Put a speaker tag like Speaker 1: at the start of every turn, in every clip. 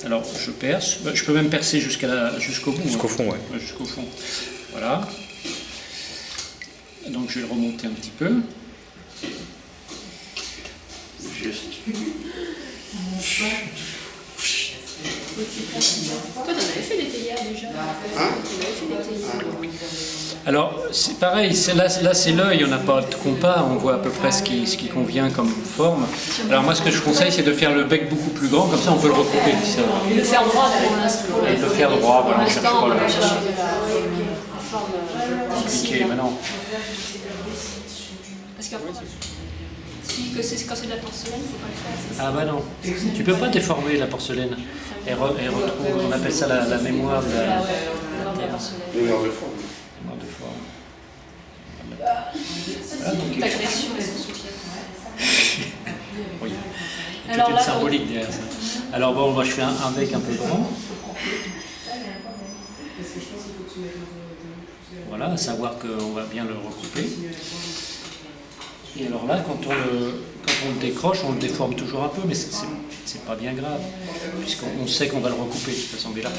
Speaker 1: Alors je perce, je peux même percer jusqu'au bout.
Speaker 2: Jusqu'au fond, ouais.
Speaker 1: Jusqu'au fond. Voilà. Donc je vais le remonter un petit peu.
Speaker 3: Toi, t'en avais fait des théières déjà.
Speaker 1: Alors c'est pareil, là c'est l'œil, on n'a pas de compas, on voit à peu près ce qui convient comme forme. Alors moi ce que je conseille c'est de faire le bec beaucoup plus grand, comme ça on peut le recouper.
Speaker 3: Et le faire droit pour l'instant.
Speaker 1: Et le faire droit, voilà, on cherche pas
Speaker 3: On va
Speaker 1: le
Speaker 3: chercher une forme
Speaker 1: compliqué, mais non.
Speaker 3: Parce qu'après, quand c'est de la porcelaine, il ne faut pas le faire.
Speaker 1: Ah bah non, tu peux pas déformer la porcelaine. Elle retrouve, on appelle ça la mémoire de la terre.
Speaker 2: Mémoire de forme.
Speaker 1: Mémoire de forme.
Speaker 3: Ta création, elle se soutient.
Speaker 1: Oui. Il y a
Speaker 3: Alors
Speaker 1: toute
Speaker 3: là,
Speaker 1: une symbolique derrière ça. Alors bon, moi je fais un bec un peu grand. Voilà, à savoir qu'on va bien le recouper. Et alors là, quand on le décroche, on le déforme toujours un peu, mais c'est pas bien grave, puisqu'on sait qu'on va le recouper de toute façon. Mais là,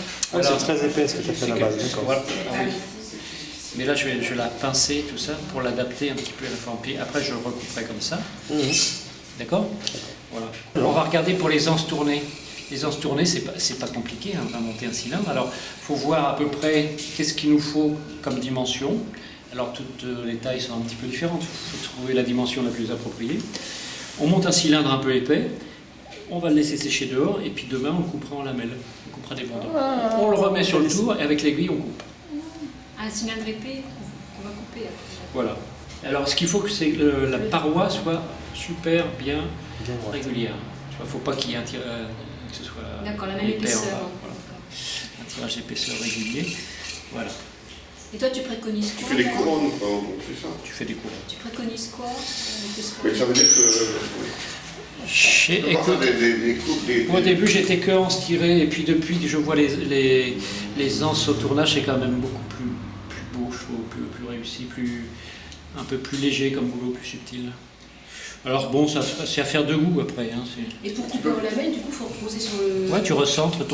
Speaker 2: C'est très épais ce que tu as fait à la base, d'accord.
Speaker 1: Voilà. Ah oui. Mais là, je vais la pincer, tout ça, pour l'adapter un petit peu à la forme. Puis après, je le recouperai comme ça. D'accord. Voilà. On va regarder pour les anses tournées. Les anses tournées, c'est pas compliqué, hein, on va monter un cylindre. Alors, il faut voir à peu près qu'est-ce qu'il nous faut comme dimension. Alors, toutes les tailles sont un petit peu différentes. Il faut trouver la dimension la plus appropriée. On monte un cylindre un peu épais. On va le laisser sécher dehors. Et puis demain, on le coupera en lamelles. On coupera des bandeaux. On le remet sur le tour et avec l'aiguille, on coupe.
Speaker 3: Un cylindre épais qu'on va couper.
Speaker 1: Voilà. Alors, ce qu'il faut, c'est que la paroi soit super bien régulière. Il ne faut pas qu'il y ait que ce soit
Speaker 3: d'accord, la même
Speaker 1: épais en
Speaker 3: épaisseur.
Speaker 1: bas. Voilà. Un tirage d'épaisseur régulier. Voilà.
Speaker 3: Et toi, tu préconises
Speaker 2: Tu
Speaker 3: quoi?
Speaker 2: fais des couronnes, quoi, c'est ça.
Speaker 1: Tu fais des couronnes.
Speaker 3: Tu préconises quoi?
Speaker 2: Mais ça veut dire que...
Speaker 1: Écoute, au début, j'étais que en tiré, et puis depuis que je vois les anses au tournage, c'est quand même beaucoup plus beau, je trouve, plus réussi, un peu plus léger comme boulot, plus subtil. Alors bon, c'est à faire de goût après. Hein,
Speaker 3: et pour couper au lamelle, du coup, il faut reposer sur le...
Speaker 1: Ouais, tu recentres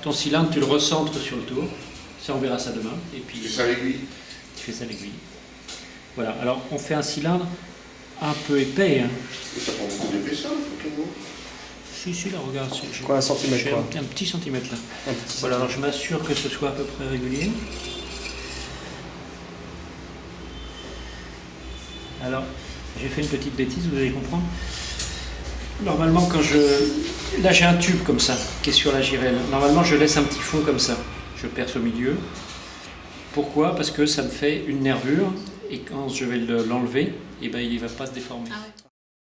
Speaker 1: ton cylindre, tu le recentres sur le tour. Ça, on verra ça demain. Et puis,
Speaker 2: tu fais ça à l'aiguille.
Speaker 1: Tu fais ça à l'aiguille. Voilà, alors on fait un cylindre un peu épais. Hein.
Speaker 2: Et ça prend beaucoup d'épaisseur, pour tout le monde.
Speaker 1: Si, là, regarde.
Speaker 2: Quoi, un centimètre, quoi?
Speaker 1: Un petit centimètre, là. Voilà, alors je m'assure que ce soit à peu près régulier. Alors, j'ai fait une petite bêtise, vous allez comprendre. Normalement, là, j'ai un tube comme ça, qui est sur la girelle. Normalement, je laisse un petit fond comme ça. Je perce au milieu. Pourquoi? Parce que ça me fait une nervure, et quand je vais l'enlever, eh ben, il ne va pas se déformer.
Speaker 3: Ah ouais.